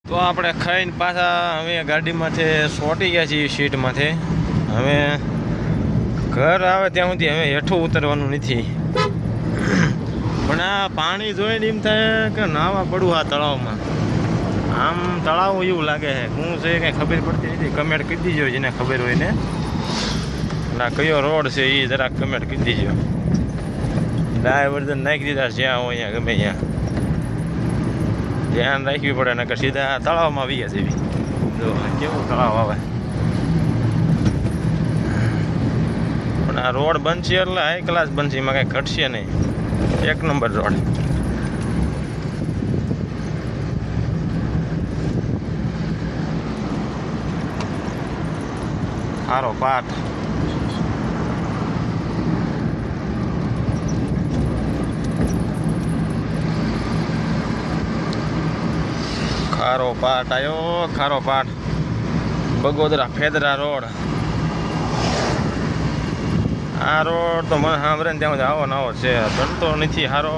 તો આપણે ખાઈને પાછા હવે ગાડીમાંથી સોટી ગયા છીએ સીટમાંથી. હવે ઘર આવે ત્યાં સુધી હવે હેઠું ઉતરવાનું નથી. પણ આ પાણી જોઈને એમ થાય કે નાવા પડવું આ તળાવમાં. આમ તળાવ એવું લાગે છે. શું છે કંઈ ખબર પડતી નથી. કમેન્ટ કરી દીજો જેને ખબર હોય ને. એટલે કયો રોડ છે એ જરાક કમેન્ટ કરી દીજો. ડાયવર્ઝન નાખી દીધા જ્યાં હોય અહીંયા ગમે ત્યાં. ધ્યાન રાખવી પડે નકર સીધા તળાવમાં વીએ છે. જો કેવું તળાવ આવે. પણ આ રોડ બનશે એટલે હાઈ ક્લાસ બનશે. એમાં કાંઈ ઘટશે નહીં. એક નંબર રોડ. સારો પાટ. ખારો પાટ આવ્યો. ખારો પાટ. બગોદરા ફેદરા રોડ. આ રોડ તો મને સાંભળે ને ત્યાં આવો નવો છે. બનતો નથી સારો.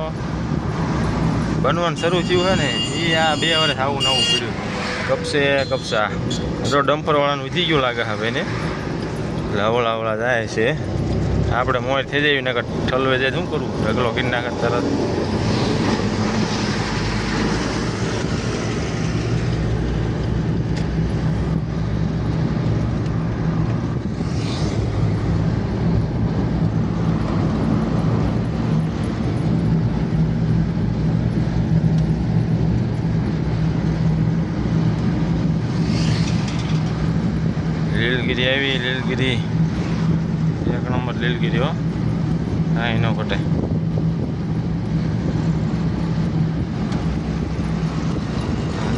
બનવાનું શરૂ થયું છે ને એ આ 2 વર્ષ આવું નવું પડ્યું. કપસે કપસા. જો ડમ્પરવાળાનું વીતી ગયું લાગે હવે ને. એટલે અવળા જાય છે. આપણે મોર થઈ જઈએ ને ઠલવે જાય શું કરવું. ઢગલો કરી નાખે તરત. લીલગીરી આવી. લીલગીરી એક નંબર લીલગીરી હો. હા એનો ઘટે.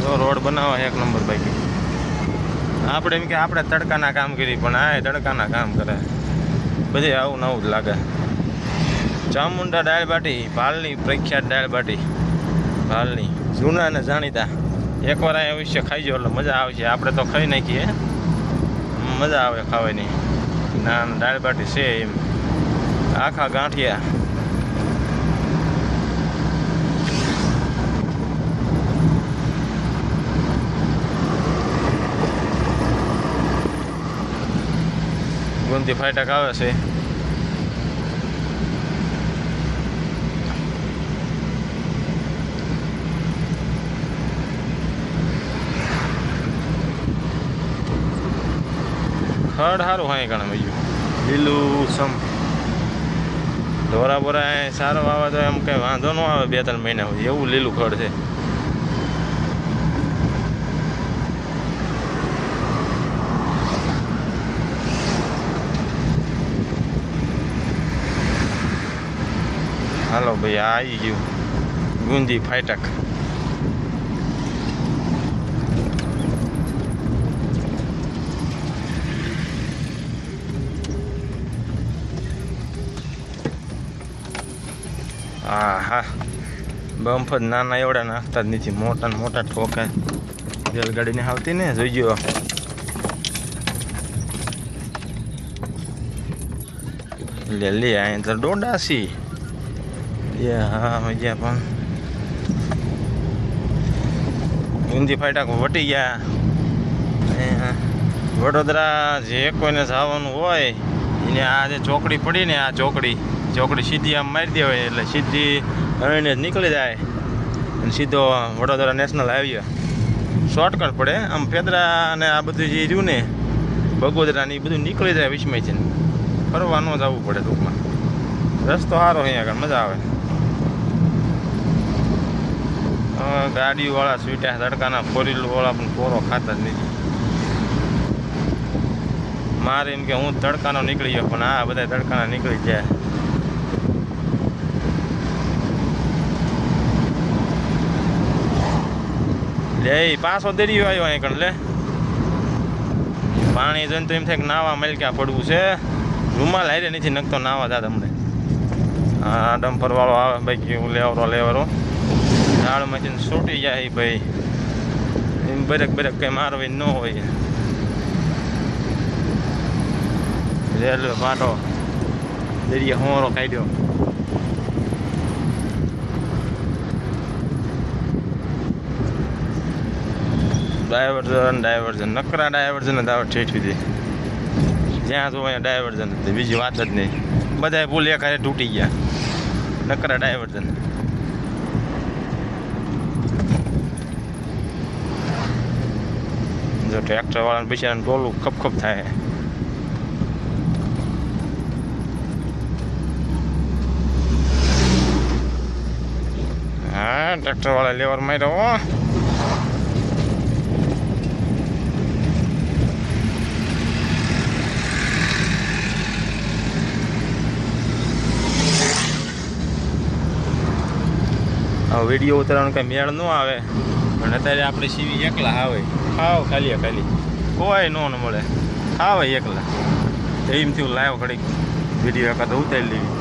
જો રોડ બનાવવા એક નંબર બાકી. આપણે એમ કે આપણે તડકાના કામ કરી પણ આ તડકાના કામ કરે. બધે આવું નવું જ લાગે. ચામુંડા દાળ બાટી ભાલની પ્રખ્યાત દાળ બાટી. ભાલની જૂના અને જાણીતા. એકવાર અહીંયા અવશ્ય ખાઈજો એટલે મજા આવશે. આપણે તો ખાઈ નાખીએ. મજા આવે ખાવાની. ના દાળ બાટી છે એમ આખા ગાંઠિયા. ગુમતી ફાટક આવે છે. ખડ સારું હોય ઘણા બીજું લીલું સમ. ઢોરા બોરા સારો આવે તો એમ કંઈ વાંધો ન આવે. 2-3 મહિના હોય એવું લીલું ખડ છે. હાલો ભાઈ આ આવી ગયું ગુંદી ફાટક. હા હા બમ્પ જ નાના એવડા નાખતા જ નથી. મોટા ને મોટા ઠોકા રેલગાડીને આવતી ને જોઈજો. લે લે અહીં તો દોડાસી. હા મજા પણ ગુંદી ફાટક વટી ગયા. વડોદરા જે કોઈને જવાનું હોય એને આ જે ચોકડી પડી ને આ ચોકડી સીધી આમ મારી દેવાય એટલે સીધી અહીંને જ નીકળી જાય અને સીધો વડોદરા નેશનલ હાઈવે. શોર્ટકટ પડે આમ. ફેદરા અને આ બધું જે રહ્યું ને બગોદરા ને એ બધું નીકળી જાય વિસ્મયથી. ફરવા ન જવું પડે ટૂંકમાં. રસ્તો સારો અહીંયા આગળ મજા આવે. ગાડીવાળા સ્વીટા તડકાના 4-wheeler પણ કોરો ખાતા જ નથી. મારે એમ કે હું તડકાનો નીકળી ગયો પણ આ બધા તડકાના નીકળી જાય. લે પાછો દરિયો આવ્યો અહીં કણ. લે પાણી જોઈને તો એમ થાય કે નાવા મલક્યા પડવું છે. રૂમાલ હારે નથી નખતો નાવા દાદ અમને. હા ડમ્પર વાળો આવે ભાઈ હું લેવરો ઝાડમાંથી છૂટી જાય ભાઈ. એમ બરેક કંઈ મારવી ન હોય. રેલવે પાટો દરિયા હોરો કાઢ્યો. ડાયવર્ઝન નકરા ડાયવર્ઝન જ આવે ઠેઠ સુધી. જ્યાં જો અહીંયા ડાયવર્ઝન હતી, બીજી વાત જ નહીં. બધા પુલ એક હારે તૂટી ગયા, નકરા ડાયવર્ઝન. જો ટ્રેક્ટર વાળાને બિચારાને ટોલું ખપ થાય. હા, ટ્રેક્ટર વાળા લેવર માર્યો. વિડીયો ઉતારવાનું કંઈ મેળ ન આવે, અને અત્યારે આપણે સીવી એકલા આવે. હાવ ખાલી કોઈ ન મળે, આવે એકલા. એમ થયું લાવ ઘડીક વિડીયો એકાદ ઉતારી લેવી.